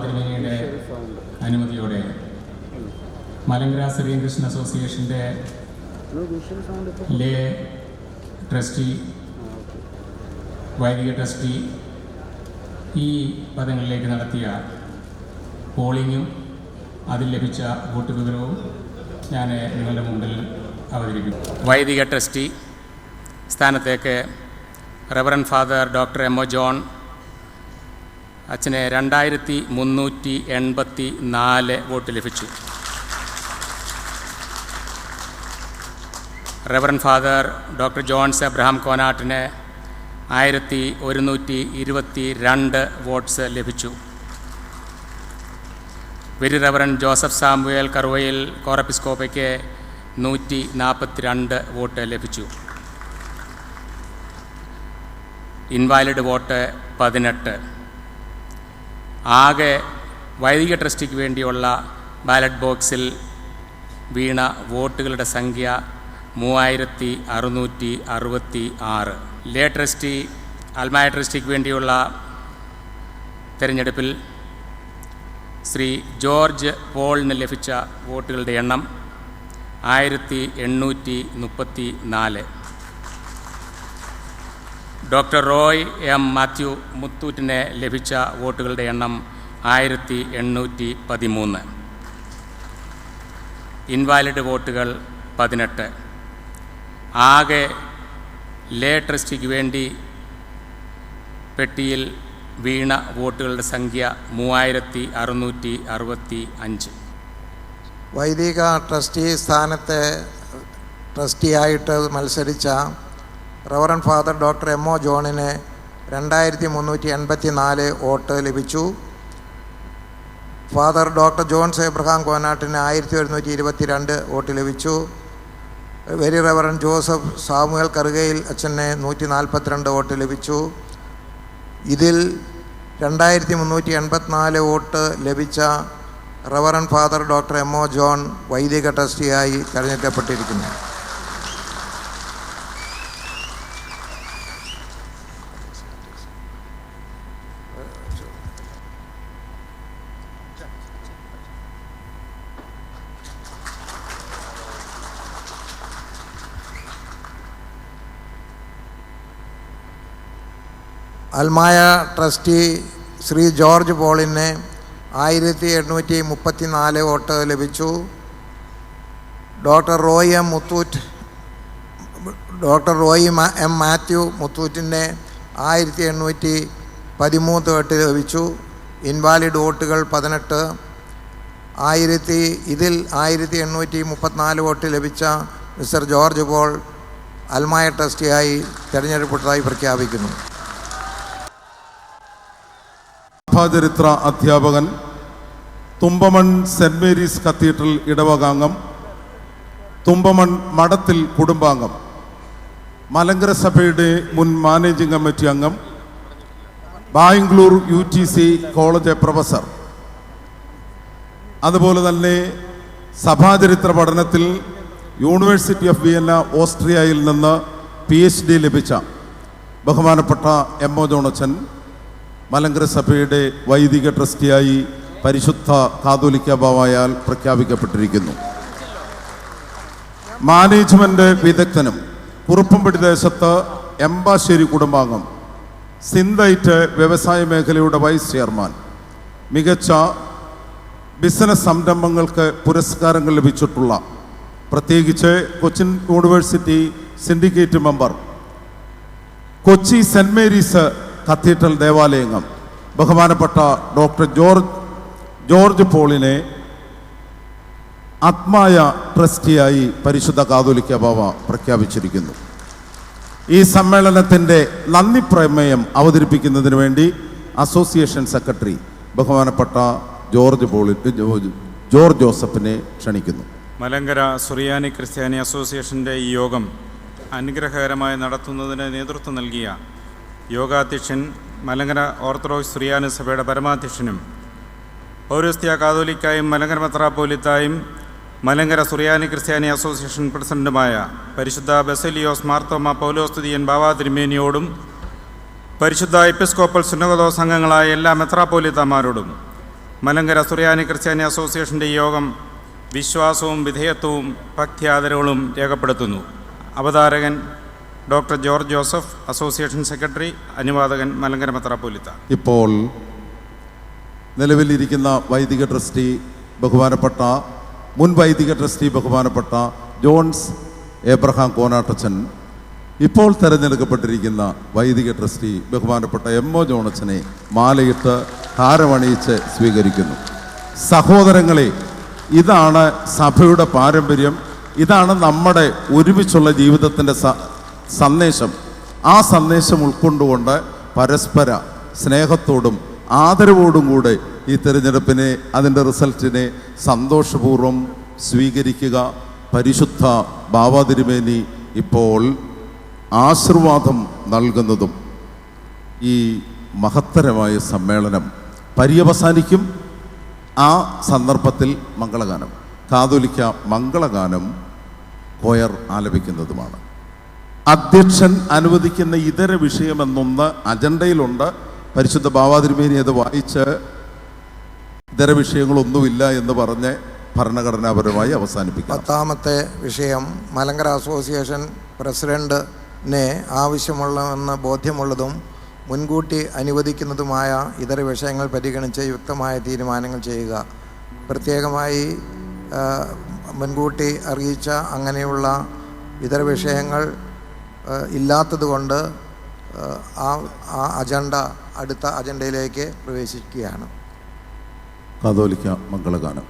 തിരുമേനിയുടെ അനുമതിയോടെ Malankara Syrian Christian അസോസിയേഷൻ്റെ ലേ ട്രസ്റ്റി, വൈദിക ട്രസ്റ്റി ഈ പദങ്ങളിലേക്ക് നടത്തിയ പോളിങ്ങും അതിൽ ലഭിച്ച വോട്ട് വിവരവും ഞാൻ നിങ്ങളുടെ മുമ്പിൽ അവതരിപ്പിക്കും. വൈദിക ട്രസ്റ്റി സ്ഥാനത്തേക്ക് reverend father doctor M O John അച്ഛന് 2384 വോട്ട് ലഭിച്ചു. Reverend father doctor Johns Abraham കോനാട്ടിന് 1122 വോട്ട്സ് ലഭിച്ചു. Very reverend Joseph Samuel Karuvayil കോറപ്പിസ്കോപ്പയ്ക്ക് 142 വോട്ട് ലഭിച്ചു. Invalid vote 18. ആകെ വൈദിക ട്രസ്റ്റിക്ക് വേണ്ടിയുള്ള ബാലറ്റ് ബോക്സിൽ വീണ വോട്ടുകളുടെ സംഖ്യ 3666. ലേ ട്രസ്റ്റി അൽമായ ട്രസ്റ്റിക്ക് വേണ്ടിയുള്ള തിരഞ്ഞെടുപ്പിൽ ശ്രീ ജോർജ് പോളിന് ലഭിച്ച വോട്ടുകളുടെ എണ്ണം 1834. ഡോക്ടർ റോയ് എം മാത്യു മുത്തൂറ്റിന് ലഭിച്ച വോട്ടുകളുടെ എണ്ണം 1813. ഇൻവാലിഡ് വോട്ടുകൾ 18. ആകെ ലേ ട്രസ്റ്റിക്ക് വേണ്ടി പെട്ടിയിൽ വീണ വോട്ടുകളുടെ സംഖ്യ 3665. വൈദിക ട്രസ്റ്റി സ്ഥാനത്ത് ട്രസ്റ്റിയായിട്ട് മത്സരിച്ച reverend father doctor M O ജോണിന് 2384 വോട്ട് ലഭിച്ചു. ഫാദർ ഡോക്ടർ ജോൺസ് എബ്രഹാം കോനാട്ടിന് 1122 വോട്ട് ലഭിച്ചു. Very reverend Joseph Samuel Karukayil അച്ഛന് 142 വോട്ട് ലഭിച്ചു. ഇതിൽ 2384 വോട്ട് ലഭിച്ച reverend father doctor M O John വൈദിക ട്രസ്റ്റിയായി തിരഞ്ഞെടുക്കപ്പെട്ടിരിക്കുന്നു. അൽമായ ട്രസ്റ്റി ശ്രീ ജോർജ് പോളിന് 1834 വോട്ട് ലഭിച്ചു. ഡോക്ടർ റോയ് എം മാത്യു മുത്തൂറ്റിന് 1813 വോട്ട് ലഭിച്ചു. ഇൻവാലിഡ് വോട്ടുകൾ 18. ഇതിൽ 1834 വോട്ട് ലഭിച്ച മിസ്റ്റർ ജോർജ് പോൾ അൽമായ ട്രസ്റ്റിയായി തിരഞ്ഞെടുക്കപ്പെട്ടതായി പ്രഖ്യാപിക്കുന്നു. സഭാചരിത്ര അധ്യാപകൻ, തുമ്പമൺ സെൻറ് മേരീസ് കത്തീഡ്രൽ ഇടവകാംഗം, തുമ്പമൺ മഠത്തിൽ കുടുംബാംഗം, മലങ്കര സഭയുടെ മുൻ മാനേജിംഗ് കമ്മിറ്റി അംഗം, ബാംഗ്ലൂർ UTC കോളേജ് പ്രൊഫസർ, അതുപോലെ തന്നെ സഭാചരിത്ര പഠനത്തിൽ യൂണിവേഴ്സിറ്റി ഓഫ് വിയന്ന ഓസ്ട്രിയയിൽ നിന്ന് PhD ലഭിച്ച ബഹുമാനപ്പെട്ട എം ഒ ജോണച്ചൻ മലങ്കര സഭയുടെ വൈദിക ട്രസ്റ്റിയായി പരിശുദ്ധ കാതോലിക്ക ബാവയാൽ പ്രഖ്യാപിക്കപ്പെട്ടിരിക്കുന്നു. മാനേജ്മെൻറ്റ് വിദഗ്ധനും കുറുപ്പംപടി ദേശത്ത് എമ്പാശ്ശേരി കുടുംബാംഗം, സിന്തൈറ്റ് വ്യവസായ മേഖലയുടെ വൈസ് ചെയർമാൻ, മികച്ച ബിസിനസ് സംരംഭങ്ങൾക്ക് പുരസ്കാരങ്ങൾ ലഭിച്ചിട്ടുള്ള, പ്രത്യേകിച്ച് Cochin university syndicate member, Kochi saint Mary's cathedral ദേവാലയംഗം ബഹുമാനപ്പെട്ട ഡോക്ടർ ജോർജ് പോളിനെ ആത്മായ ട്രസ്റ്റിയായി പരിശുദ്ധ കാതോലിക്ക ബാവ പ്രഖ്യാപിച്ചിരിക്കുന്നു. ഈ സമ്മേളനത്തിൻ്റെ നന്ദി പ്രമേയം അവതരിപ്പിക്കുന്നതിന് വേണ്ടി അസോസിയേഷൻ സെക്രട്ടറി ബഹുമാനപ്പെട്ട ജോർജ് ജോസഫിനെ ക്ഷണിക്കുന്നു. മലങ്കര സുറിയാനി ക്രിസ്ത്യാനി അസോസിയേഷൻ്റെ ഈ യോഗം അനുഗ്രഹകരമായി നടത്തുന്നതിന് നേതൃത്വം നൽകിയ യോഗാധ്യക്ഷൻ, മലങ്കര ഓർത്തഡോക്സ് സുറിയാനി സഭയുടെ പരമാധ്യക്ഷനും പൗരസ്ത്യ കാതോലിക്കായും മലങ്കര മെത്രാപ്പോലിത്തായും മലങ്കര സുറിയാനി ക്രിസ്ത്യാനി അസോസിയേഷൻ പ്രസിഡന്റുമായ പരിശുദ്ധ ബസേലിയോസ് മാർത്തോമ പൗലോസ്തുതിയൻ ബാവാ തിരുമേനിയോടും പരിശുദ്ധ എപ്പിസ്കോപ്പൽ സുന്നതദോസ് അംഗങ്ങളായ എല്ലാ മെത്രാപ്പോലിത്താമാരോടും മലങ്കര സുറിയാനി ക്രിസ്ത്യാനി അസോസിയേഷൻ്റെ യോഗം വിശ്വാസവും വിധേയത്വവും ഭക്തിയാദരവുകളും രേഖപ്പെടുത്തുന്നു. അവതാരകൻ doctor George Joseph, association secretary, അനുവാദകൻ മലങ്കര മെത്രാപ്പോലീത്ത. ഇപ്പോൾ നിലവിലിരിക്കുന്ന വൈദിക ട്രസ്റ്റി ബഹുമാനപ്പെട്ട മുൻ വൈദിക ട്രസ്റ്റി ബഹുമാനപ്പെട്ട ജോൺസ് എബ്രഹാം കോനാട്ടച്ചൻ, ഇപ്പോൾ തിരഞ്ഞെടുക്കപ്പെട്ടിരിക്കുന്ന വൈദിക ട്രസ്റ്റി ബഹുമാനപ്പെട്ട എം.ഒ. ജോണച്ചനെ മാലയിട്ട് ഹാരമണിയിച്ച് സ്വീകരിക്കുന്നു. സഹോദരങ്ങളെ, ഇതാണ് സഭയുടെ പാരമ്പര്യം, ഇതാണ് നമ്മുടെ ഒരുമിച്ചുള്ള ജീവിതത്തിൻ്റെ സന്ദേശം. ആ സന്ദേശം ഉൾക്കൊണ്ടുകൊണ്ട് പരസ്പര സ്നേഹത്തോടും ആദരവോടും കൂടെ ഈ തിരഞ്ഞെടുപ്പിനെ, അതിൻ്റെ റിസൾട്ടിനെ സന്തോഷപൂർവ്വം സ്വീകരിക്കുക. പരിശുദ്ധ ബാവാതിരുമേനി ഇപ്പോൾ ആശീർവാദം നൽകുന്നതും ഈ മഹത്തരമായ സമ്മേളനം പര്യവസാനിക്കും. ആ സന്ദർഭത്തിൽ മംഗളഗാനം, കാതോലിക്ക മംഗളഗാനം കൊയർ ആലപിക്കുന്നതുമാണ്. അധ്യക്ഷൻ അനുവദിക്കുന്ന ഇതര വിഷയമെന്നൊന്ന് അജണ്ടയിലുണ്ട്. പരിശുദ്ധ ബാവാതിരുമേനി അത് വായിച്ച് ഇതര വിഷയങ്ങളൊന്നുമില്ല എന്ന് പറഞ്ഞ് ഭരണഘടനാപരമായി അവസാനിപ്പിക്കും. 10ാമത്തെ വിഷയം, മലങ്കര അസോസിയേഷൻ പ്രസിഡന്റിനെ ആവശ്യമുള്ളതെന്ന് ബോധ്യമുള്ളതും മുൻകൂട്ടി അനുവദിക്കുന്നതുമായ ഇതര വിഷയങ്ങൾ പരിഗണിച്ച് യുക്തമായ തീരുമാനങ്ങൾ ചെയ്യുക. പ്രത്യേകമായി മുൻകൂട്ടി അറിയിച്ച അങ്ങനെയുള്ള ഇതര വിഷയങ്ങൾ ഇല്ലാത്തതുകൊണ്ട് ആ അജണ്ട അടുത്ത അജണ്ടയിലേക്ക് പ്രവേശിക്കുകയാണ്. കാതോലിക്ക മംഗളഗാനം.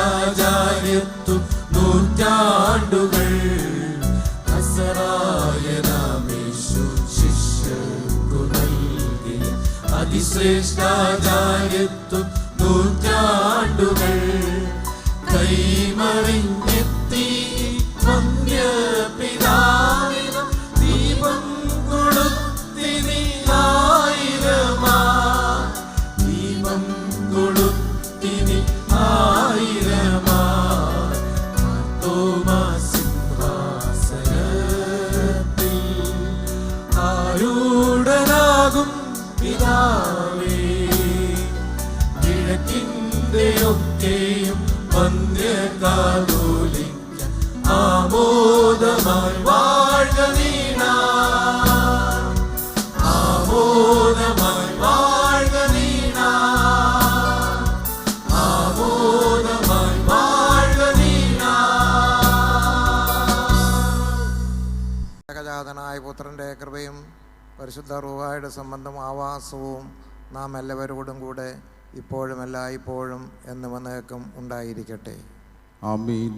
അതിശ്രേഷ്ഠാചാര്യത്വം നൂറ്റാണ്ടുകൾ നസറായനാമേശു ശിഷ്യർക്കു നൽകിയ അതിശ്രേഷ്ഠാചാര്യത്വം നൂറ്റാണ്ടുകൾ കൈമറിഞ്ഞെത്തി വന്യപിതാവിനും ദീപം കൊളുത്തിനി ആയിരമാ ദീപം കൊളുത്തിനി ആയിരമാ സിംഹാസനത്തിൽ ആരൂഢനാകും പിതാവേ കിഴക്കിന്റെ ഒക്കെയും വന്യകാതോലിക്ക ആമോദമായി വാഴ്ക നീണ ആമോദമായി വാഴ്ക നീണ ആമോദമായി വാഴ്ക നീണ. ഏകജാതനായ പുത്രൻ്റെ കൃപയും പരിശുദ്ധ റൂഹായുടെ സംബന്ധം ആവാസവും നാം എല്ലാവരോടും കൂടെ ഇപ്പോഴും എല്ലായ്പ്പോഴും എന്നും എന്നേക്കും ഉണ്ടായിരിക്കട്ടെ. ആമീൻ.